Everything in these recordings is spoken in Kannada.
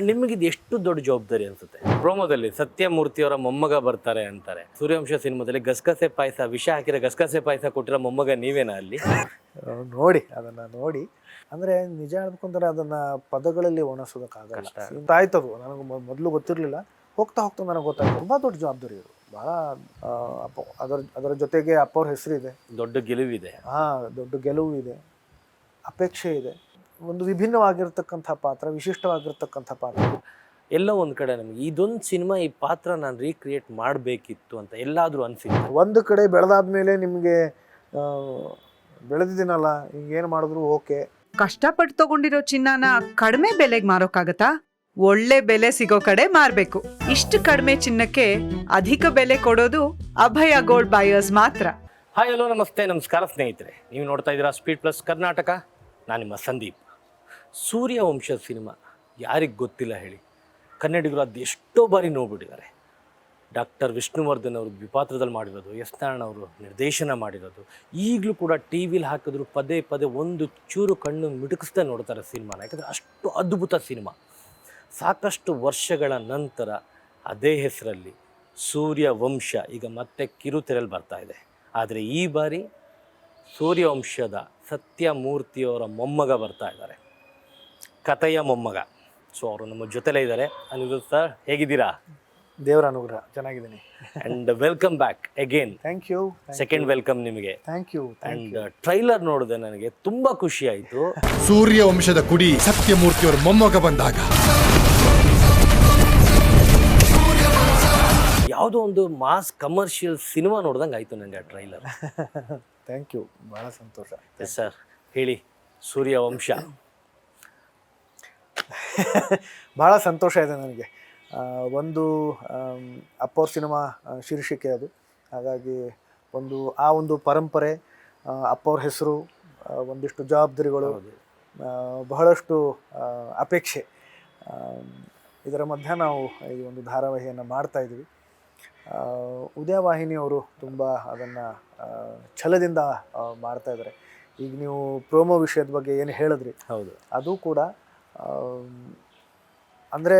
ನಿಮಗೆ ಇದು ಎಷ್ಟು ದೊಡ್ಡ ಜವಾಬ್ದಾರಿ ಅನ್ಸುತ್ತೆ? ಪ್ರೋಮೋದಲ್ಲಿ ಸತ್ಯಮೂರ್ತಿಯವರ ಮೊಮ್ಮಗ ಬರ್ತಾರೆ ಅಂತಾರೆ. ಸೂರ್ಯವಂಶ ಸಿನಿಮಾದಲ್ಲಿ ಗಸಗಸೆ ಪಾಯಸ, ವಿಷ ಹಾಕಿರೋ ಗಸಗಸೆ ಪಾಯಸ ಕೊಟ್ಟಿರೋ ಮೊಮ್ಮಗ ನೀವೇನಾ ಅಲ್ಲಿ? ನೋಡಿ ಅದನ್ನು ನೋಡಿ ಅಂದರೆ ನಿಜ ಹೇಳ್ಬೇಕಂದ್ರೆ ಅದನ್ನು ಪದಗಳಲ್ಲಿ ಒಣಸೋದಕ್ಕಾಗಲ್ಲ. ಆಯ್ತದು ನನಗೆ ಮೊದಲು ಗೊತ್ತಿರಲಿಲ್ಲ, ಹೋಗ್ತಾ ಹೋಗ್ತಾ ನನಗೆ ಗೊತ್ತಾಯ್ತು. ತುಂಬ ದೊಡ್ಡ ಜವಾಬ್ದಾರಿ ಇದು, ಭಾಳ. ಅದರ ಜೊತೆಗೆ ಅಪ್ಪವ್ರ ಹೆಸರಿದೆ, ದೊಡ್ಡ ಗೆಲುವಿದೆ. ದೊಡ್ಡ ಗೆಲುವು ಇದೆ, ಅಪೇಕ್ಷೆ ಇದೆ. ಒಂದು ವಿಭಿನ್ನವಾಗಿರ್ತಕ್ಕಂಥ ಪಾತ್ರ, ವಿಶಿಷ್ಟವಾಗಿರ್ತಕ್ಕಂಥ ಪಾತ್ರ. ಎಲ್ಲ ಒಂದು ಕಡೆ ನಮಗೆ ಇದೊಂದು ಸಿನಿಮಾ, ಈ ಪಾತ್ರ ನಾನು ರೀಕ್ರಿಯೇಟ್ ಮಾಡಬೇಕಿತ್ತು ಅಂತ ಎಲ್ಲಾದರೂ ಅನಿಸಿತ್ತು? ಒಂದು ಕಡೆ ಬೆಳೆದಾದ್ಮೇಲೆ ನಿಮಗೆ ಬೆಳೆದಿದ್ದೀನಲ್ಲ, ಹಿಂಗೇನು ಮಾಡಿದ್ರು ಓಕೆ. ಕಷ್ಟಪಟ್ಟು ತಗೊಂಡಿರೋ ಚಿನ್ನನ ಕಡಿಮೆ ಬೆಲೆಗೆ ಮಾರೋಕ್ಕಾಗತ್ತಾ? ಒಳ್ಳೆ ಬೆಲೆ ಸಿಗೋ ಕಡೆ ಮಾರ್ಬೇಕು. ಇಷ್ಟು ಕಡಿಮೆ ಚಿನ್ನಕ್ಕೆ ಅಧಿಕ ಬೆಲೆ ಕೊಡೋದು ಅಭಯ ಗೋಲ್ಡ್ ಬಯರ್ಸ್ ಮಾತ್ರ. ಹಾಯ್, ಹಲೋ, ನಮಸ್ತೆ, ನಮಸ್ಕಾರ ಸ್ನೇಹಿತರೆ. ನೀವು ನೋಡ್ತಾ ಇದ್ದೀರಾ ಸ್ಪೀಡ್ ಪ್ಲಸ್ ಕರ್ನಾಟಕ. ನಾನು ನಿಮ್ಮ ಸಂದೀಪ್. ಸೂರ್ಯವಂಶ ಸಿನಿಮಾ ಯಾರಿಗೆ ಗೊತ್ತಿಲ್ಲ ಹೇಳಿ? ಕನ್ನಡಿಗರು ಅದು ಎಷ್ಟೋ ಬಾರಿ ನೋಡ್ಬಿಟ್ಟಿದ್ದಾರೆ. ಡಾಕ್ಟರ್ ವಿಷ್ಣುವರ್ಧನ್ ಅವರು ದ್ವಿಪಾತ್ರದಲ್ಲಿ ಮಾಡಿರೋದು, ಎಸ್ ನಾರಾಯಣ ಅವರು ನಿರ್ದೇಶನ ಮಾಡಿರೋದು. ಈಗಲೂ ಕೂಡ ಟಿ ವಿಲಿ ಹಾಕಿದ್ರು ಪದೇ ಪದೇ ಒಂದು ಚೂರು ಕಣ್ಣು ಮಿಟುಕಿಸ್ತಾ ನೋಡ್ತಾರೆ ಸಿನಿಮಾನ. ಯಾಕಂದರೆ ಅಷ್ಟು ಅದ್ಭುತ ಸಿನಿಮಾ. ಸಾಕಷ್ಟು ವರ್ಷಗಳ ನಂತರ ಅದೇ ಹೆಸರಲ್ಲಿ ಸೂರ್ಯವಂಶ ಈಗ ಮತ್ತೆ ಕಿರುತೆರೆಯಲ್ಲಿ ಬರ್ತಾ ಇದೆ. ಆದರೆ ಈ ಬಾರಿ ಸೂರ್ಯವಂಶದ ಸತ್ಯಮೂರ್ತಿಯವರ ಮೊಮ್ಮಗ ಬರ್ತಾ ಇದ್ದಾರೆ, ಕಥೆಯ ಮೊಮ್ಮಗ. ಸೊ ಅವರು ನಮ್ಮ ಜೊತೆಲೇ ಇದ್ದಾರೆ. ಅನಿರುದ್ಧ್ ಸರ್, ಹೇಗಿದ್ದೀರಾ? ದೇವರ ಅನುಗ್ರಹ, ಚೆನ್ನಾಗಿದ್ದೀನಿ. And welcome back again. Thank you. Second welcome ನಿಮಗೆ. Thank you. ಆ್ಯಂಡ್ ಟ್ರೈಲರ್ ನೋಡಿದೆ, ನನಗೆ ತುಂಬ ಖುಷಿ ಆಯಿತು. ಸೂರ್ಯವಂಶದ ಕುಡಿ ಸತ್ಯಮೂರ್ತಿಯವರ ಮೊಮ್ಮಗ ಬಂದಾಗ ಯಾವುದೋ ಒಂದು ಮಾಸ್ ಕಮರ್ಷಿಯಲ್ ಸಿನಿಮಾ ನೋಡ್ದಂಗೆ ಆಯಿತು ನನಗೆ ಆ ಟ್ರೈಲರ್. ಥ್ಯಾಂಕ್ ಯು, ಭಾಳ ಸಂತೋಷ. ಎಸ್ ಸರ್, ಹೇಳಿ. ಸೂರ್ಯವಂಶ ಭಾಳ ಸಂತೋಷ ಇದೆ ನನಗೆ. ಒಂದು ಅಪ್ಪವ್ರ ಸಿನಿಮಾ ಶೀರ್ಷಿಕೆ ಅದು. ಹಾಗಾಗಿ ಒಂದು ಪರಂಪರೆ, ಅಪ್ಪವ್ರ ಹೆಸರು, ಒಂದಿಷ್ಟು ಜವಾಬ್ದಾರಿಗಳು, ಬಹಳಷ್ಟು ಅಪೇಕ್ಷೆ, ಇದರ ಮಧ್ಯೆ ನಾವು ಈ ಒಂದು ಧಾರಾವಾಹಿಯನ್ನು ಮಾಡ್ತಾಯಿದ್ವಿ. ಉದಯವಾಹಿನಿಯವರು ತುಂಬ ಅದನ್ನು ಛಲದಿಂದ ಮಾಡ್ತಾಯಿದ್ದಾರೆ. ಈಗ ನೀವು ಪ್ರೋಮೋ ವಿಷಯದ ಬಗ್ಗೆ ಏನು ಹೇಳಿದ್ರಿ, ಹೌದು, ಅದು ಕೂಡ ಅಂದರೆ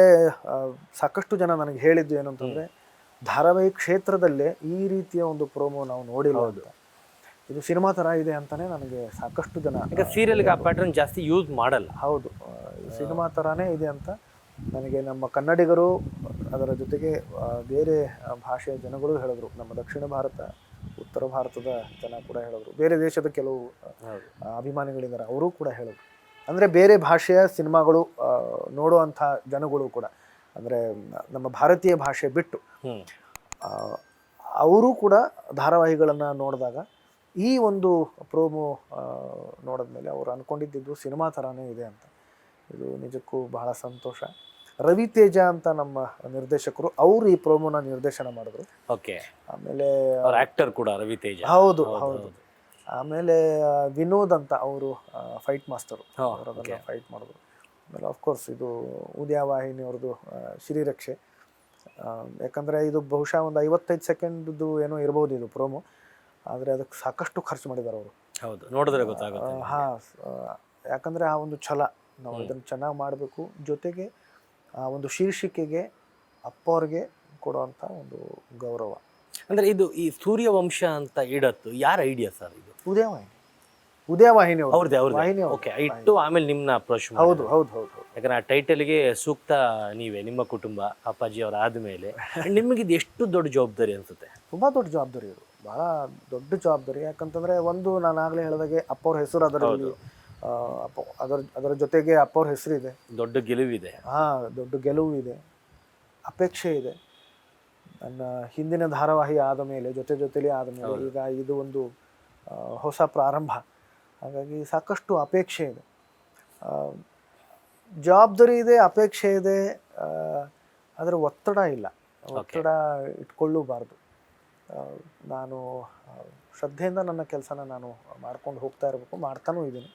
ಸಾಕಷ್ಟು ಜನ ನನಗೆ ಹೇಳಿದ್ದು ಏನು ಅಂತಂದರೆ, ಧಾರಾವಾಹಿ ಕ್ಷೇತ್ರದಲ್ಲೇ ಈ ರೀತಿಯ ಒಂದು ಪ್ರೋಮೋ ನಾವು ನೋಡಿಲ್ಲ ಅಂತ. ಇದು ಸಿನಿಮಾ ಥರ ಇದೆ ಅಂತಲೇ ನನಗೆ ಸಾಕಷ್ಟು ಜನ. ಈಗ ಸೀರಿಯಲ್ಗೆ ಆ ಪ್ಯಾಟರ್ನ್ ಜಾಸ್ತಿ ಯೂಸ್ ಮಾಡಲ್ಲ. ಹೌದು, ಸಿನಿಮಾ ಥರನೇ ಇದೆ ಅಂತ ನನಗೆ ನಮ್ಮ ಕನ್ನಡಿಗರು, ಅದರ ಜೊತೆಗೆ ಬೇರೆ ಭಾಷೆಯ ಜನಗಳು ಹೇಳಿದ್ರು. ನಮ್ಮ ದಕ್ಷಿಣ ಭಾರತ, ಉತ್ತರ ಭಾರತದ ಜನ ಕೂಡ ಹೇಳಿದ್ರು. ಬೇರೆ ದೇಶದ ಕೆಲವು ಅಭಿಮಾನಿಗಳಿದ್ದಾರೆ, ಅವರು ಕೂಡ ಹೇಳಿದ್ರು. ಅಂದರೆ ಬೇರೆ ಭಾಷೆಯ ಸಿನಿಮಾಗಳು ನೋಡುವಂಥ ಜನಗಳು ಕೂಡ, ಅಂದರೆ ನಮ್ಮ ಭಾರತೀಯ ಭಾಷೆ ಬಿಟ್ಟು ಅವರು ಕೂಡ ಧಾರಾವಾಹಿಗಳನ್ನು ನೋಡಿದಾಗ ಈ ಒಂದು ಪ್ರೋಮೋ ನೋಡಿದ್ಮೇಲೆ ಅವರು ಅಂದ್ಕೊಂಡಿದ್ದು ಸಿನಿಮಾ ಥರನೇ ಇದೆ ಅಂತ. ಇದು ನಿಜಕ್ಕೂ ಬಹಳ ಸಂತೋಷ. ರವಿ ತೇಜ ಅಂತ ನಮ್ಮ ನಿರ್ದೇಶಕರು, ಅವರು ಈ ಪ್ರೋಮೋನ ನಿರ್ದೇಶನ ಮಾಡಿದ್ರು. ಓಕೆ. ಆಮೇಲೆ ಆಕ್ಟರ್ ಕೂಡ ರವಿ ತೇಜ. ಹೌದು ಹೌದು. ಆಮೇಲೆ ವಿನೋದ್ ಅಂತ ಅವರು ಫೈಟ್ ಮಾಸ್ಟರು, ಅವರು ಅದನ್ನು ಫೈಟ್ ಮಾಡಿದ್ರು. ಆಮೇಲೆ ಆಫ್ಕೋರ್ಸ್ ಇದು ಉದಯವಾಹಿನಿಯವ್ರದ್ದು ಶ್ರೀರಕ್ಷೆ. ಯಾಕಂದರೆ ಇದು ಬಹುಶಃ ಒಂದು 55 ಸೆಕೆಂಡ್ದು ಏನೋ ಇರ್ಬೋದು ಇದು ಪ್ರೋಮೋ, ಆದರೆ ಅದಕ್ಕೆ ಸಾಕಷ್ಟು ಖರ್ಚು ಮಾಡಿದ್ದಾರೆ ಅವರು. ಹೌದು, ನೋಡಿದ್ರೆ ಗೊತ್ತಾಗುತ್ತೆ. ಯಾಕಂದರೆ ಆ ಒಂದು ಛಲ, ನಾವು ಇದನ್ನು ಚೆನ್ನಾಗಿ ಮಾಡಬೇಕು. ಜೊತೆಗೆ ಆ ಒಂದು ಶೀರ್ಷಿಕೆಗೆ ಅಪ್ಪವ್ರಿಗೆ ಕೊಡುವಂಥ ಒಂದು ಗೌರವ. ಅಂದರೆ ಇದು ಈ ಸೂರ್ಯವಂಶ ಅಂತ ಇಡತ್ತು ಯಾರ ಐಡಿಯಾ ಸರ್? ಇದು ಉದಯವಾಹಿನಿ ಅವ್ರದ್ದೇ. ಓಕೆ, ಇಟ್ಟು ಆಮೇಲೆ ನಿಮ್ಮನ್ನ ಅಪ್ರೋಚ್. ಹೌದು ಹೌದು ಹೌದು. ಯಾಕಂದ್ರೆ ಆ ಟೈಟಲ್ಗೆ ಸೂಕ್ತ ನೀವೇ, ನಿಮ್ಮ ಕುಟುಂಬ, ಅಪ್ಪಾಜಿ ಅವರ ಆದಮೇಲೆ ನಿಮಗೆ ಇದು ಎಷ್ಟು ದೊಡ್ಡ ಜವಾಬ್ದಾರಿ ಅನ್ಸುತ್ತೆ? ತುಂಬ ದೊಡ್ಡ ಜವಾಬ್ದಾರಿ ಇದು, ಭಾಳ ದೊಡ್ಡ ಜವಾಬ್ದಾರಿ. ಯಾಕಂತಂದರೆ ಒಂದು, ನಾನು ಆಗಲೇ ಹೇಳಿದಾಗೆ ಅಪ್ಪವ್ರ ಹೆಸರು ಅದರಲ್ಲಿ, ಅದರ ಜೊತೆಗೆ ಅಪ್ಪವ್ರ ಹೆಸರಿದೆ, ದೊಡ್ಡ ಗೆಲುವಿದೆ. ದೊಡ್ಡ ಗೆಲುವು ಇದೆ, ಅಪೇಕ್ಷೆ ಇದೆ. ನನ್ನ ಹಿಂದಿನ ಧಾರಾವಾಹಿ ಆದ ಮೇಲೆ, ಜೊತೆಲಿ ಆದ ಮೇಲೆ ಈಗ ಇದು ಒಂದು ಹೊಸ ಪ್ರಾರಂಭ. ಹಾಗಾಗಿ ಸಾಕಷ್ಟು ಅಪೇಕ್ಷೆ ಇದೆ, ಜವಾಬ್ದಾರಿ ಇದೆ, ಅಪೇಕ್ಷೆ ಇದೆ. ಅದರ ಒತ್ತಡ ಇಲ್ಲ, ಒತ್ತಡ ಇಟ್ಕೊಳ್ಳಬಾರ್ದು. ನಾನು ಶ್ರದ್ಧೆಯಿಂದ ನನ್ನ ಕೆಲಸನ ನಾನು ಮಾಡ್ಕೊಂಡು ಹೋಗ್ತಾ ಇರಬೇಕು, ಮಾಡ್ತಾನೂ ಇದ್ದೀನಿ.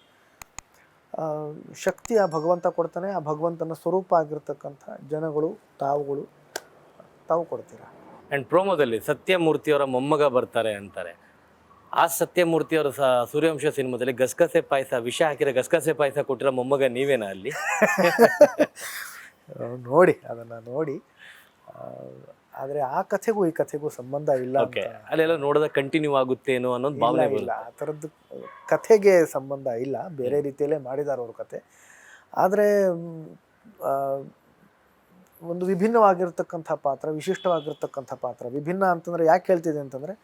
ಶಕ್ತಿ ಆ ಭಗವಂತ ಕೊಡ್ತಾನೆ. ಆ ಭಗವಂತನ ಸ್ವರೂಪ ಆಗಿರ್ತಕ್ಕಂಥ ಜನಗಳು, ತಾವು ಕೊಡ್ತೀರಾ. ಆ್ಯಂಡ್ ಪ್ರೋಮೋದಲ್ಲಿ ಸತ್ಯಮೂರ್ತಿಯವರ ಮೊಮ್ಮಗ ಬರ್ತಾರೆ ಅಂತಾರೆ. ಆ ಸತ್ಯಮೂರ್ತಿಯವರ ಸೂರ್ಯವಂಶ ಸಿನಿಮಾದಲ್ಲಿ ಗಸಗಸೆ ಪಾಯಸ, ವಿಷ ಹಾಕಿರೋ ಗಸಗಸೆ ಪಾಯಸ ಕೊಟ್ಟಿರೋ ಮೊಮ್ಮಗ ನೀವೇನಾ ಅಲ್ಲಿ? ನೋಡಿ ಅದನ್ನು ನೋಡಿ. ಆದರೆ ಆ ಕಥೆಗೂ ಈ ಕಥೆಗೂ ಸಂಬಂಧ ಇಲ್ಲ ಅಂತ. ಓಕೆ, ಅಲ್ಲೆಲ್ಲ ನೋಡಿದಾಗ ಕಂಟಿನ್ಯೂ ಆಗುತ್ತೇನೋ ಅನ್ನೋದು ಭಾವನೆ ಇಲ್ಲ, ಆ ಥರದ್ದು ಕಥೆಗೆ ಸಂಬಂಧ ಇಲ್ಲ, ಬೇರೆ ರೀತಿಯಲ್ಲೇ ಮಾಡಿದ್ದಾರೆ ಅವ್ರ ಕತೆ. ಆದರೆ ಒಂದು ವಿಭಿನ್ನವಾಗಿರ್ತಕ್ಕಂಥ ಪಾತ್ರ, ವಿಶಿಷ್ಟವಾಗಿರ್ತಕ್ಕಂಥ ಪಾತ್ರ. ವಿಭಿನ್ನ ಅಂತಂದರೆ ಯಾಕೆ ಹೇಳ್ತಿದೆ ಅಂತಂದರೆ,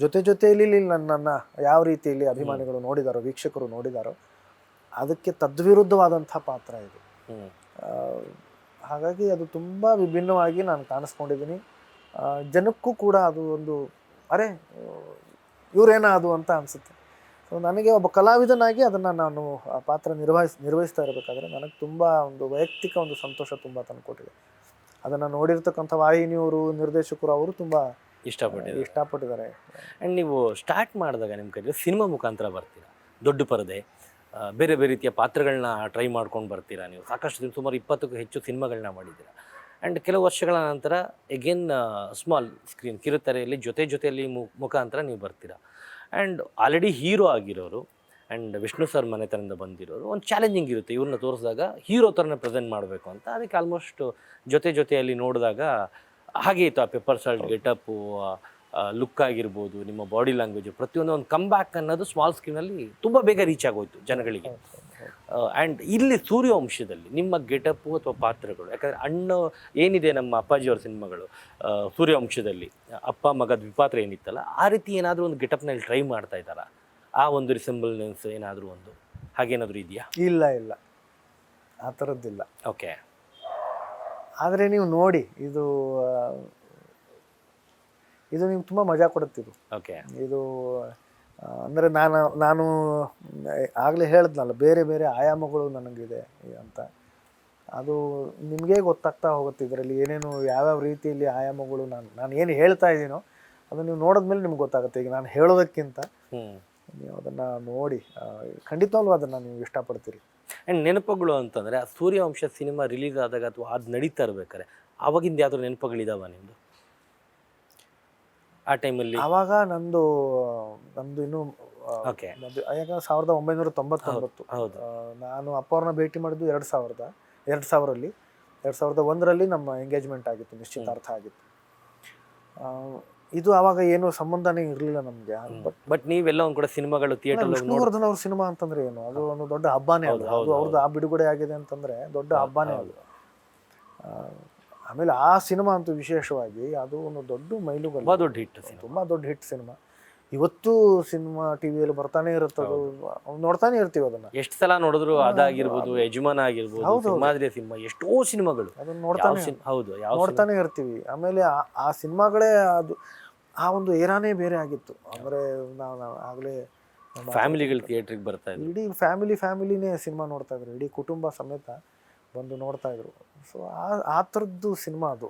ಜೊತೆಯಲ್ಲಿ ನನ್ನನ್ನು ಯಾವ ರೀತಿಯಲ್ಲಿ ಅಭಿಮಾನಿಗಳು ನೋಡಿದಾರೋ, ವೀಕ್ಷಕರು ನೋಡಿದಾರೋ, ಅದಕ್ಕೆ ತದ್ವಿರುದ್ಧವಾದಂಥ ಪಾತ್ರ ಇದು. ಹಾಗಾಗಿ ಅದು ತುಂಬ ವಿಭಿನ್ನವಾಗಿ ನಾನು ಕಾಣಿಸ್ಕೊಂಡಿದ್ದೀನಿ. ಜನಕ್ಕೂ ಕೂಡ ಅದು ಒಂದು ಅರೆ ಇವರೇನ ಅದು ಅಂತ ಅನಿಸುತ್ತೆ. ಸೊ ನನಗೆ ಒಬ್ಬ ಕಲಾವಿದನಾಗಿ ಅದನ್ನು ನಾನು ಆ ಪಾತ್ರ ನಿರ್ವಹಿಸ್ತಾ ಇರಬೇಕಾದ್ರೆ ನನಗೆ ತುಂಬ ಒಂದು ವೈಯಕ್ತಿಕ ಒಂದು ಸಂತೋಷ ತುಂಬ ತಂದುಕೊಟ್ಟಿದೆ. ಅದನ್ನು ನೋಡಿರ್ತಕ್ಕಂಥ ವಾಹಿನಿಯವರು, ನಿರ್ದೇಶಕರು ಅವರು ತುಂಬ ಇಷ್ಟಪಟ್ಟಿದ್ದಾರೆ. ಆ್ಯಂಡ್ ನೀವು ಸ್ಟಾರ್ಟ್ ಮಾಡಿದಾಗ ನಿಮ್ಮ ಕೈಲಿ ಸಿನಿಮಾ ಮುಖಾಂತರ ಬರ್ತೀರಾ, ದೊಡ್ಡ ಪರದೆ, ಬೇರೆ ಬೇರೆ ರೀತಿಯ ಪಾತ್ರಗಳನ್ನ ಟ್ರೈ ಮಾಡ್ಕೊಂಡು ಬರ್ತೀರಾ. ನೀವು ಸಾಕಷ್ಟು ಸುಮಾರು 20ಕ್ಕೂ ಹೆಚ್ಚು ಸಿನಿಮಾಗಳನ್ನ ಮಾಡಿದ್ದೀರಾ. ಆ್ಯಂಡ್ ಕೆಲವು ವರ್ಷಗಳ ನಂತರ ಎಗೇನ್ ಸ್ಮಾಲ್ ಸ್ಕ್ರೀನ್ ಕಿರುತೆರೆಯಲ್ಲಿ ಜೊತೆಯಲ್ಲಿ ಮುಖಾಂತರ ನೀವು ಬರ್ತೀರಾ. ಆ್ಯಂಡ್ ಆಲ್ರೆಡಿ ಹೀರೋ ಆಗಿರೋರು ಆ್ಯಂಡ್ ವಿಷ್ಣು ಸರ್ ಮನೆತನದಿಂದ ಬಂದಿರೋರು ಒಂದು ಚಾಲೆಂಜಿಂಗ್ ಇರುತ್ತೆ, ಇವ್ರನ್ನ ತೋರಿಸಿದಾಗ ಹೀರೋ ಥರನೇ ಪ್ರೆಸೆಂಟ್ ಮಾಡಬೇಕು ಅಂತ. ಅದಕ್ಕೆ ಆಲ್ಮೋಸ್ಟ್ ಜೊತೆಯಲ್ಲಿ ನೋಡಿದಾಗ ಹಾಗೆ ಇತ್ತು. ಆ ಪೆಪ್ಪರ್ ಸಾಲ್ಟ್ ಗೆಟಪ್ಪು, ಲುಕ್ ಆಗಿರ್ಬೋದು, ನಿಮ್ಮ ಬಾಡಿ ಲ್ಯಾಂಗ್ವೇಜು, ಪ್ರತಿಯೊಂದು ಒಂದು ಕಮ್ ಬ್ಯಾಕ್ ಅನ್ನೋದು ಸ್ಮಾಲ್ ಸ್ಕ್ರೀನಲ್ಲಿ ತುಂಬ ಬೇಗ ರೀಚ್ ಆಗೋಯ್ತು ಜನಗಳಿಗೆ. ಆ್ಯಂಡ್ ಇಲ್ಲಿ ಸೂರ್ಯವಂಶದಲ್ಲಿ ನಿಮ್ಮ ಗೆಟಪ್ಪು ಅಥವಾ ಪಾತ್ರಗಳು, ಯಾಕಂದರೆ ಅಣ್ಣ ಏನಿದೆ ನಮ್ಮ ಅಪ್ಪಾಜಿಯವ್ರ ಸಿನಿಮಾಗಳು ಸೂರ್ಯವಂಶದಲ್ಲಿ ಅಪ್ಪ ಮಗ ದ್ವಿಪಾತ್ರ ಏನಿತ್ತಲ್ಲ, ಆ ರೀತಿ ಏನಾದರೂ ಒಂದು ಗೆಟಪ್ನಲ್ಲಿ ಟ್ರೈ ಮಾಡ್ತಾ ಇದ್ದಾರಾ? ಆ ಒಂದು ರಿಸೆಂಬಲ್ನೆನ್ಸ್ ಏನಾದರೂ ಒಂದು ಹಾಗೇನಾದರೂ ಇದೆಯಾ? ಇಲ್ಲ, ಆ ಥರದ್ದಿಲ್ಲ. ಓಕೆ. ಆದರೆ ನೀವು ನೋಡಿ, ಇದು ನಿಮ್ಗೆ ತುಂಬ ಮಜಾ ಕೊಡುತ್ತಿದ್ದು. ಓಕೆ. ಇದು ಅಂದರೆ ನಾನು ಆಗಲೇ ಹೇಳಿದ್ನಲ್ಲ, ಬೇರೆ ಬೇರೆ ಆಯಾಮಗಳು ನನಗಿದೆ ಅಂತ. ಅದು ನಿಮಗೇ ಗೊತ್ತಾಗ್ತಾ ಹೋಗುತ್ತೆ ಇದರಲ್ಲಿ ಏನೇನು ಯಾವ್ಯಾವ ರೀತಿಯಲ್ಲಿ ಆಯಾಮಗಳು ನಾನು ಏನು ಹೇಳ್ತಾ ಇದ್ದೀನೋ ಅದು ನೀವು ನೋಡಿದ್ಮೇಲೆ ನಿಮ್ಗೆ ಗೊತ್ತಾಗುತ್ತೆ. ಈಗ ನಾನು ಹೇಳೋದಕ್ಕಿಂತ ನೀವು ಅದನ್ನು ನೋಡಿ ಖಂಡಿತವಾಗ್ಲೂ ಅದನ್ನು ನೀವು ಇಷ್ಟಪಡ್ತೀರಿ. ಆ್ಯಂಡ್ ನೆನಪುಗಳು ಅಂತಂದರೆ ಆ ಸೂರ್ಯವಂಶ ಸಿನಿಮಾ ರಿಲೀಸ್ ಆದಾಗ ಅಥವಾ ಅದು ನಡೀತಾ ಇರ್ಬೇಕಾರೆ ಆವಾಗಿಂದ ಯಾವ್ದಾದ್ರು ನೆನಪುಗಳಿದಾವ ನಿಮ್ಮದು ಆ ಟೈಮಲ್ಲಿ? ಆವಾಗ ನಂದು ಇನ್ನೂ ಓಕೆ. ಯಾಕಂದ್ರೆ 1999. ಹೌದು. ನಾನು ಅಪ್ಪ ಅವ್ರನ್ನ ಭೇಟಿ ಮಾಡಿದ್ದು 2001ರಲ್ಲಿ ನಮ್ಮ ಎಂಗೇಜ್ಮೆಂಟ್ ಆಗಿತ್ತು, ನಿಶ್ಚಿತಾರ್ಥ ಆಗಿತ್ತು. ಇದು ಆವಾಗ ಏನು ಸಂಬಂಧನೇ ಇರಲಿಲ್ಲ ನಮಗೆ. ಬಟ್ ನೀವೆಲ್ಲ ಒಂದು ಕೂಡ ಸಿನಿಮಾಗಳು ಥಿಯೇಟರ್ ವಿಷ್ಣುವರ್ಧನ್ ಅವ್ರ ಸಿನಿಮಾ ಅಂತಂದ್ರೆ ಏನು, ಅದು ಒಂದು ದೊಡ್ಡ ಹಬ್ಬನೇ. ಅದು ಅವ್ರದ್ದು ಆ ಬಿಡುಗಡೆ ಆಗಿದೆ ಅಂತಂದ್ರೆ ದೊಡ್ಡ ಹಬ್ಬನೇ ಅದು. ಆಮೇಲೆ ಆ ಸಿನಿಮಾ ಅಂತೂ ವಿಶೇಷವಾಗಿ ಅದು ಒಂದು ದೊಡ್ಡ ಮೈಲುಗಲ್ಲು, ತುಂಬ ದೊಡ್ಡ ಹಿಟ್ ಸಿನಿಮಾ. ಇವತ್ತು ಸಿನಿಮಾ ಟಿವಿಯಲ್ಲಿ ಬರ್ತಾನೆ ಇರುತ್ತೆ, ಅದು ನೋಡ್ತಾನೆ ಇರ್ತೀವಿ. ಅದನ್ನ ಎಷ್ಟು ಸಲ ನೋಡಿದ್ರು, ಅದಾಗಿರ್ಬೋದು, ಯಜಮಾನ ಆಗಿರ್ಬೋದು, ಸಿಂಹಾದ್ರಿ ಸಿನಿಮಾ, ಎಷ್ಟೋ ಸಿನಿಮಾಗಳು ಅದನ್ನ ನೋಡ್ತಾನೆ ಇರ್ತೀವಿ. ಆಮೇಲೆ ಆ ಸಿನಿಮಾಗಳೇ ಅದು ಆ ಒಂದು ಏರಾನೇ ಬೇರೆ ಆಗಿತ್ತು. ಅಂದ್ರೆ ನಾವು ಆಗಲೇ ಫ್ಯಾಮಿಲಿಗಳು ಥಿಯೇಟ್ರಿಗೆ ಬರ್ತಾ ಇದ್ರು, ಇಡೀ ಫ್ಯಾಮಿಲಿನೇ ಸಿನಿಮಾ ನೋಡ್ತಾ ಇದ್ರು, ಇಡೀ ಕುಟುಂಬ ಸಮೇತ ಬಂದು ನೋಡ್ತಾ ಇದ್ರು. ಸೊ ಆ ಥರದ್ದು ಸಿನಿಮಾ ಅದು.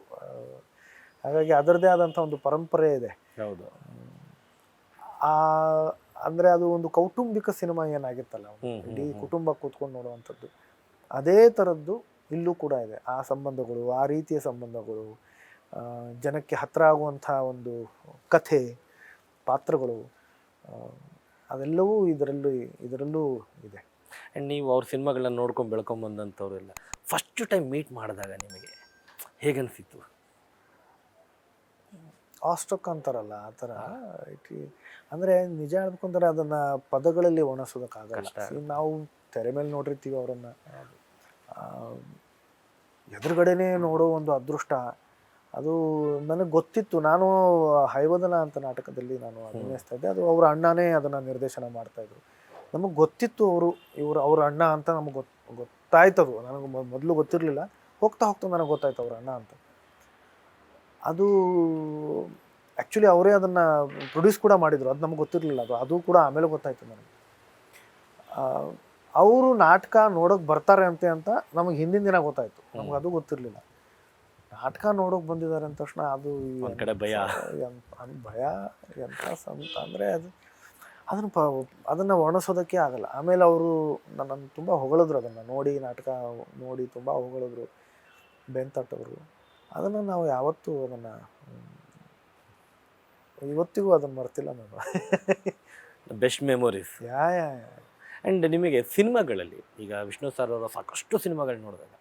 ಹಾಗಾಗಿ ಅದರದ್ದೇ ಆದಂಥ ಒಂದು ಪರಂಪರೆ ಇದೆ. ಹೌದು. ಅಂದರೆ ಅದು ಒಂದು ಕೌಟುಂಬಿಕ ಸಿನಿಮಾ ಏನಾಗಿತ್ತಲ್ಲ, ಇಡೀ ಕುಟುಂಬ ಕೂತ್ಕೊಂಡು ನೋಡುವಂಥದ್ದು, ಅದೇ ಥರದ್ದು ಇಲ್ಲೂ ಕೂಡ ಇದೆ. ಆ ಸಂಬಂಧಗಳು, ಆ ರೀತಿಯ ಸಂಬಂಧಗಳು, ಜನಕ್ಕೆ ಹತ್ತಿರ ಆಗುವಂಥ ಒಂದು ಕಥೆ, ಪಾತ್ರಗಳು, ಅದೆಲ್ಲವೂ ಇದರಲ್ಲೂ ಇದೆ. ಆ್ಯಂಡ್ ನೀವು ಅವ್ರ ಸಿನಿಮಾಗಳನ್ನ ನೋಡ್ಕೊಂಡು ಬೆಳ್ಕೊಂಬಂದಂಥವ್ರೆಲ್ಲ ಫಸ್ಟ್ ಟೈಮ್ ಮೀಟ್ ಮಾಡಿದಾಗ ನಿಮಗೆ ಹೇಗನ್ಸಿತ್ತು? ಆಸ್ಟ್ರಕ್ ಅಂತಾರಲ್ಲ, ಆ ಥರ. ಅಂದರೆ ನಿಜ ಹೇಳ್ಬೇಕಂದ್ರೆ ಅದನ್ನು ಪದಗಳಲ್ಲಿ ಒಣಸೋದಕ್ಕಾಗಲ್ಲ. ನಾವು ತೆರೆ ಮೇಲೆ ನೋಡಿರ್ತೀವಿ ಅವರನ್ನು, ಎದುರುಗಡೆನೇ ನೋಡೋ ಒಂದು ಅದೃಷ್ಟ ಅದು ನನಗೆ ಗೊತ್ತಿತ್ತು. ನಾನು ಹೈವದನ ಅಂತ ನಾಟಕದಲ್ಲಿ ನಾನು ಅಭಿನಯಿಸ್ತಾ ಇದ್ದೆ. ಅದು ಅವರ ಅಣ್ಣನೇ ಅದನ್ನು ನಿರ್ದೇಶನ ಮಾಡ್ತಾಯಿದ್ರು. ನಮಗೆ ಗೊತ್ತಿತ್ತು ಅವ್ರ ಅಣ್ಣ ಅಂತ ನಮಗೆ ಗೊತ್ತಾಯ್ತದು. ನನಗೆ ಮೊದಲು ಗೊತ್ತಿರಲಿಲ್ಲ, ಹೋಗ್ತಾ ನನಗೆ ಗೊತ್ತಾಯ್ತು ಅವ್ರ ಅಣ್ಣ ಅಂತ. ಅದು ಆ್ಯಕ್ಚುಲಿ ಅವರೇ ಅದನ್ನು ಪ್ರೊಡ್ಯೂಸ್ ಕೂಡ ಮಾಡಿದರು, ಅದು ನಮಗೆ ಗೊತ್ತಿರಲಿಲ್ಲ. ಅದು ಕೂಡ ಆಮೇಲೆ ಗೊತ್ತಾಯ್ತು ನನಗೆ. ಅವರು ನಾಟಕ ನೋಡೋಕೆ ಬರ್ತಾರೆ ಅಂತ ನಮಗೆ ಹಿಂದಿನ ದಿನ ಗೊತ್ತಾಯ್ತು, ನಮ್ಗೆ ಅದು ಗೊತ್ತಿರಲಿಲ್ಲ. ನಾಟಕ ನೋಡೋಕೆ ಬಂದಿದ್ದಾರೆ ಅಂದ ತಕ್ಷಣ ಅದು ಭಯ ಎಂಥ ಸಂತ ಅಂದರೆ ಅದನ್ನು ವರ್ಣಿಸೋದಕ್ಕೆ ಆಗಲ್ಲ. ಆಮೇಲೆ ಅವರು ನನ್ನನ್ನು ತುಂಬ ಹೊಗಳಿದ್ರು, ಅದನ್ನು ನಾಟಕ ನೋಡಿ ತುಂಬ ಹೊಗಳಿದ್ರು, ಬೆಂತಟ್ಟವರು. ಅದನ್ನು ನಾವು ಯಾವತ್ತೂ ಇವತ್ತಿಗೂ ಅದನ್ನು ಮರ್ತಿಲ್ಲ ನಾನು. Best memories. ಆ್ಯಂಡ್ ನಿಮಗೆ ಸಿನಿಮಾಗಳಲ್ಲಿ ಈಗ ವಿಷ್ಣು ಸರ್ ಅವರ ಸಾಕಷ್ಟು ಸಿನಿಮಾಗಳು ನೋಡಿದಾಗ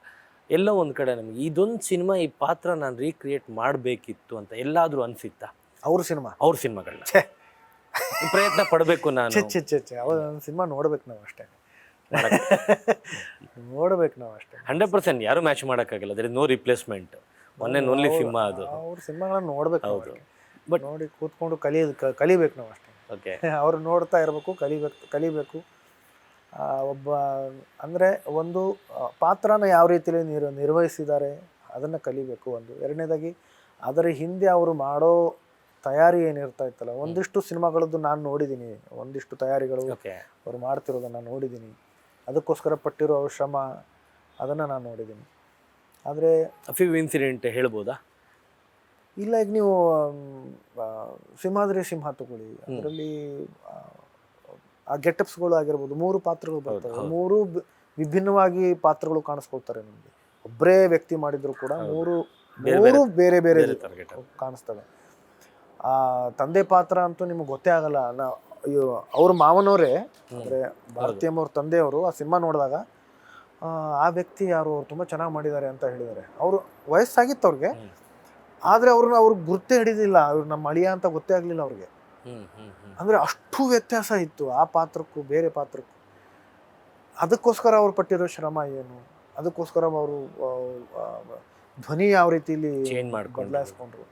ಎಲ್ಲೋ ಒಂದು ಕಡೆ ನಮಗೆ ಇದೊಂದು ಸಿನಿಮಾ ಈ ಪಾತ್ರ ನಾನು ರೀಕ್ರಿಯೇಟ್ ಮಾಡಬೇಕಿತ್ತು ಅಂತ ಎಲ್ಲಾದರೂ ಅನಿಸಿತ್ತಾ ಅವ್ರ ಸಿನಿಮಾ ಅವ್ರ ಸಿನಿಮಾಗಳನ್ನ ಪ್ರಯತ್ನ ಪಡಬೇಕು ನಾನು ಛೆ ಅವ್ರ ಸಿನಿಮಾ ನೋಡ್ಬೇಕು ನಾವು ಅಷ್ಟೇ ನೋಡ್ಬೇಕು ನಾವು ಅಷ್ಟೇ 100% ಯಾರು ಮ್ಯಾಚ್ ಮಾಡೋಕ್ಕಾಗಲ್ಲ there is no replacement one and only cinema ಅದು ಅವ್ರ ಸಿನಿಮಾಗಳನ್ನ ನೋಡ್ಬೇಕು. ಹೌದು. ಬಟ್ ನೋಡಿ ಕೂತ್ಕೊಂಡು ಕಲಿಬೇಕು ನಾವು ಅಷ್ಟೇ. ಓಕೆ ಅವ್ರು ನೋಡ್ತಾ ಇರಬೇಕು, ಕಲಿಬೇಕು. ಒಬ್ಬ ಅಂದರೆ ಒಂದು ಪಾತ್ರನ ಯಾವ ರೀತಿಯಲ್ಲಿ ನಿರ್ವಹಿಸಿದ್ದಾರೆ ಅದನ್ನು ಕಲಿಬೇಕು. ಒಂದು ಎರಡನೇದಾಗಿ ಅದರ ಹಿಂದೆ ಅವರು ಮಾಡೋ ತಯಾರಿ ಏನಿರ್ತಾ ಇತ್ತಲ್ಲ, ಒಂದಿಷ್ಟು ಸಿನಿಮಾಗಳದ್ದು ನಾನು ನೋಡಿದ್ದೀನಿ, ಒಂದಿಷ್ಟು ತಯಾರಿಗಳು ಓಕೆ ಅವ್ರು ಮಾಡ್ತಿರೋದನ್ನು ನೋಡಿದ್ದೀನಿ, ಅದಕ್ಕೋಸ್ಕರ ಪಟ್ಟಿರೋ ಶ್ರಮ ಅದನ್ನು ನಾನು ನೋಡಿದ್ದೀನಿ. ಆದರೆ ಫ್ಯೂ ಇನ್ಸಿಡೆಂಟ್ ಹೇಳ್ಬೋದಾ? ಇಲ್ಲ, ಈಗ ನೀವು ಸಿಂಹಾದ್ರಿ ಸಿಂಹ ತಗೊಳ್ಳಿ, ಅದರಲ್ಲಿ ಆ ಗೆಟಪ್ಸ್ಗಳು ಆಗಿರ್ಬೋದು, 3 ಪಾತ್ರಗಳು ಬರ್ತವೆ, 3 ವಿಭಿನ್ನವಾಗಿ ಪಾತ್ರಗಳು ಕಾಣಿಸ್ಕೊಳ್ತಾರೆ ನಿಮಗೆ. ಒಬ್ಬರೇ ವ್ಯಕ್ತಿ ಮಾಡಿದ್ರು ಕೂಡ 3 ಬೇರೆ ಬೇರೆ ಕಾಣಿಸ್ತವೆ. ಆ ತಂದೆ ಪಾತ್ರ ಅಂತೂ ನಿಮ್ಗೆ ಗೊತ್ತೇ ಆಗಲ್ಲ. ಅವ್ರ ಮಾವನವರೇ ಅಂದರೆ ಭಾರತೀಯಮ್ಮ ಅವ್ರ ತಂದೆಯವರು ಆ ಸಿನಿಮಾ ನೋಡಿದಾಗ ಆ ವ್ಯಕ್ತಿ ಯಾರು, ಅವ್ರು ತುಂಬ ಚೆನ್ನಾಗಿ ಮಾಡಿದ್ದಾರೆ ಅಂತ ಹೇಳಿದ್ದಾರೆ. ಅವರು ವಯಸ್ಸಾಗಿತ್ತು ಅವ್ರಿಗೆ, ಆದರೆ ಅವ್ರಿಗೆ ಗುರ್ತೇ ಹಿಡಿದಿಲ್ಲ, ಅವ್ರು ನಮ್ಮ ಅಳಿಯ ಅಂತ ಗೊತ್ತೇ ಆಗಲಿಲ್ಲ ಅವ್ರಿಗೆ. ಅಂದರೆ ಅಷ್ಟು ವ್ಯತ್ಯಾಸ ಇತ್ತು ಆ ಪಾತ್ರಕ್ಕೂ ಬೇರೆ ಪಾತ್ರಕ್ಕೂ. ಅದಕ್ಕೋಸ್ಕರ ಅವ್ರು ಪಟ್ಟಿರೋ ಶ್ರಮ ಏನು, ಅದಕ್ಕೋಸ್ಕರ ಅವರು ಧ್ವನಿ ಯಾವ ರೀತಿಲಿ ಬದಲಾಯಿಸ್ಕೊಂಡ್ರು,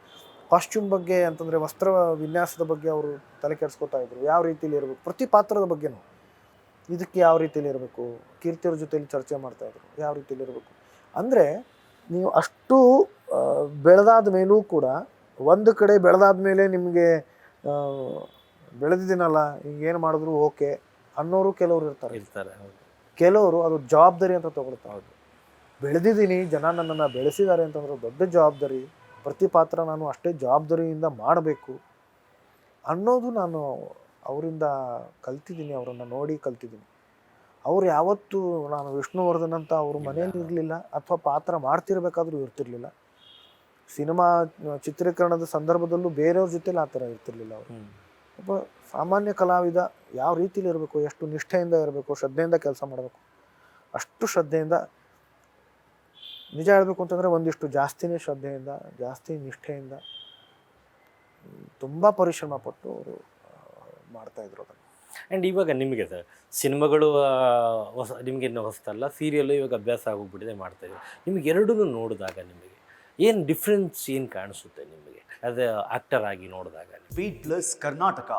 ಕಾಸ್ಟ್ಯೂಮ್ ಬಗ್ಗೆ ಅಂತಂದರೆ ವಸ್ತ್ರ ವಿನ್ಯಾಸದ ಬಗ್ಗೆ ಅವರು ತಲೆ ಕೆಡಿಸ್ಕೊತಾ ಇದ್ರು, ಯಾವ ರೀತಿಲಿ ಇರಬೇಕು ಪ್ರತಿ ಪಾತ್ರದ ಬಗ್ಗೆನೂ, ಇದಕ್ಕೆ ಯಾವ ರೀತಿಲಿ ಇರಬೇಕು, ಕೀರ್ತಿಯವ್ರ ಜೊತೆಲಿ ಚರ್ಚೆ ಮಾಡ್ತಾಯಿದ್ರು ಯಾವ ರೀತಿಲಿ ಇರಬೇಕು. ಅಂದರೆ ನೀವು ಅಷ್ಟು ಬೆಳೆದಾದ ಮೇಲೂ ಕೂಡ ಒಂದು ಕಡೆ ಬೆಳೆದಾದ ಮೇಲೆ ನಿಮಗೆ ಬೆಳೆದಿದ್ದೀನಲ್ಲ ಹಿಂಗೇನು ಮಾಡಿದ್ರು ಓಕೆ ಅನ್ನೋರು ಕೆಲವರು ಇರ್ತಾರೆ. ಕೆಲವರು ಅದು ಜವಾಬ್ದಾರಿ ಅಂತ ತಗೊಳ್ತಾರೆ. ಹೌದು, ಬೆಳೆದಿದ್ದೀನಿ, ಜನ ನನ್ನನ್ನು ಬೆಳೆಸಿದ್ದಾರೆ ಅಂತಂದ್ರೆ ದೊಡ್ಡ ಜವಾಬ್ದಾರಿ, ಪ್ರತಿ ಪಾತ್ರ ನಾನು ಅಷ್ಟೇ ಜವಾಬ್ದಾರಿಯಿಂದ ಮಾಡಬೇಕು ಅನ್ನೋದು ನಾನು ಅವರಿಂದ ಕಲ್ತಿದ್ದೀನಿ, ಅವರನ್ನು ನೋಡಿ ಕಲ್ತಿದ್ದೀನಿ. ಅವ್ರು ಯಾವತ್ತೂ ನಾನು ವಿಷ್ಣುವರ್ಧನ್ ಅಂತ ಅವರು ಮನೆಯಲ್ಲಿ ಇರಲಿಲ್ಲ, ಅಥವಾ ಪಾತ್ರ ಮಾಡ್ತಿರ್ಬೇಕಾದ್ರೂ ಇರ್ತಿರ್ಲಿಲ್ಲ. ಸಿನಿಮಾ ಚಿತ್ರೀಕರಣದ ಸಂದರ್ಭದಲ್ಲೂ ಬೇರೆಯವ್ರ ಜೊತೆಲಿ ಆ ಥರ ಇರ್ತಿರ್ಲಿಲ್ಲ. ಅವರು ಒಬ್ಬ ಸಾಮಾನ್ಯ ಕಲಾವಿದ ಯಾವ ರೀತಿಲಿ ಇರಬೇಕು, ಎಷ್ಟು ನಿಷ್ಠೆಯಿಂದ ಇರಬೇಕು, ಶ್ರದ್ಧೆಯಿಂದ ಕೆಲಸ ಮಾಡಬೇಕು, ಅಷ್ಟು ಶ್ರದ್ಧೆಯಿಂದ, ನಿಜ ಹೇಳಬೇಕು ಅಂತಂದರೆ ಒಂದಿಷ್ಟು ಜಾಸ್ತಿನೇ ಶ್ರದ್ಧೆಯಿಂದ, ಜಾಸ್ತಿ ನಿಷ್ಠೆಯಿಂದ, ತುಂಬ ಪರಿಶ್ರಮ ಪಟ್ಟು ಅವರು ಮಾಡ್ತಾಯಿದ್ರು ಅದನ್ನು. ಆ್ಯಂಡ್ ಇವಾಗ ನಿಮಗೆ ಸರ್ ಸಿನಿಮಾಗಳು ನಿಮಗೇನು ಹೊಸತಲ್ಲ, ಸೀರಿಯಲ್ಲು ಇವಾಗ ಅಭ್ಯಾಸ ಆಗೋಗ್ಬಿಟ್ಟಿದೆ, ಮಾಡ್ತಾಯಿದ್ರು. ನಿಮಗೆ ಎರಡೂ ನೋಡಿದಾಗ ನಿಮಗೆ ಏನು ಡಿಫ್ರೆನ್ಸ್ ಏನು ಕಾಣಿಸುತ್ತೆ ನಿಮಗೆ ಆ್ಯಸ್ ಎ ಆ್ಯಕ್ಟರ್ ಆಗಿ ನೋಡಿದಾಗ? Speed plus Karnataka